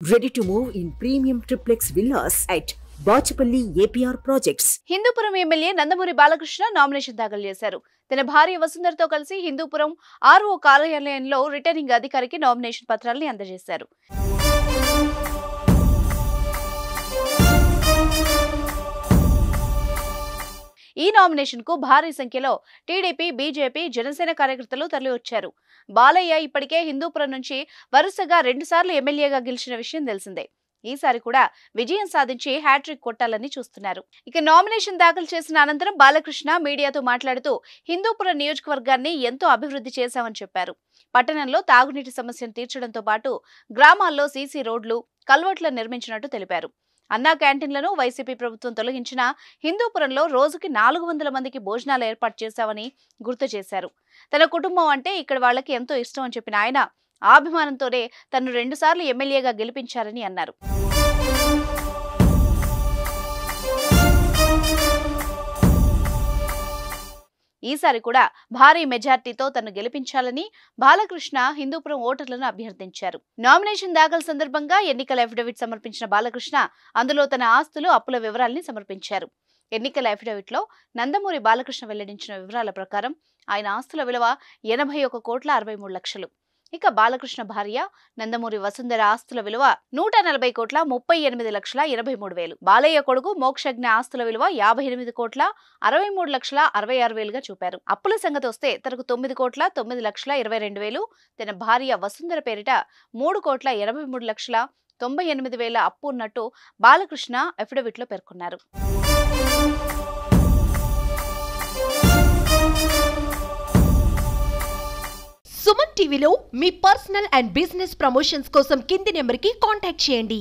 Ready to move in premium triplex villas at Bachapalli APR Projects. Hindupuram MLA Nandamuri Balakrishna nomination దాఖలు చేశారు. తన భార్య వసుంధరతో కలిసి హిందూపురం ఆర్ఓ కార్యాలయంలో రిటర్నింగ్ అధికారికి నామినేషన్ పత్రాలను అందజేశారు. ఈ నామినేషన్ కు భారీ సంఖ్యలో టీడీపీ, బీజేపీ, జనసేన కార్యకర్తలు తరలివచ్చారు. బాలయ్య ఇప్పటికే హిందూపురం నుంచి వరుసగా 2 సార్లు ఎమ్మెల్యేగా గెలిచిన విషయం తెలిసిందే. ఈసారి కూడా విజయం సాధించి హ్యాట్రిక్ కొట్టాలని చూస్తున్నారు. ఇక నామినేషన్ దాఖలు చేసిన అనంతరం బాలకృష్ణ మీడియాతో మాట్లాడుతూ హిందూపురం నియోజకవర్గాన్ని ఎంతో అభివృద్ధి చేశామని చెప్పారు. పట్టణంలో తాగునీటి సమస్యను తీర్చడంతో పాటు గ్రామాల్లో సీసీ రోడ్లు, కల్వర్ట్లను నిర్మించినట్టు తెలిపారు. అన్నా క్యాంటీన్లను వైసీపీ ప్రభుత్వం తొలగించిన హిందూపురంలో రోజుకి 400 మందికి భోజనాలు ఏర్పాటు చేశామని గుర్తు చేశారు. తన కుటుంబం అంటే ఇక్కడ వాళ్ళకి ఎంతో ఇష్టం అని చెప్పిన ఆయన ఆ అభిమానంతోనే తను 2 సార్లు ఎమ్మెల్యేగా గెలిపించారని అన్నారు. ఈసారి కూడా భారీ మెజార్టీతో తను గెలిపించాలని బాలకృష్ణ హిందూపురం ఓటర్లను అభ్యర్థించారు. నామినేషన్ దాఖలు సందర్భంగా ఎన్నికల అఫిడవిట్ సమర్పించిన బాలకృష్ణ అందులో తన ఆస్తులు, అప్పుల వివరాల్ని సమర్పించారు. ఎన్నికల అఫిడవిట్ లో నందమూరి బాలకృష్ణ వెల్లడించిన వివరాల ప్రకారం ఆయన ఆస్తుల విలువ 81,63,00,000. ఇక బాలకృష్ణ భార్య నందమూరి వసుంధర ఆస్తుల విలువ 140,38,83,000. బాలయ్య కొడుకు మోక్షజ్ఞ ఆస్తుల విలువ 58,63,66,000గా చూపారు. అప్పుల సంగతి వస్తే తనకు 9,09,22,000, తన భార్య వసుంధర పేరిట 3,83,98,000 అప్పు ఉన్నట్టు బాలకృష్ణ అఫిడవిట్ లో పేర్కొన్నారు. సుమన్ టీవీలో మీ పర్సనల్ అండ్ బిజినెస్ ప్రమోషన్స్ కోసం కింది నెంబర్కి కాంటాక్ట్ చేయండి.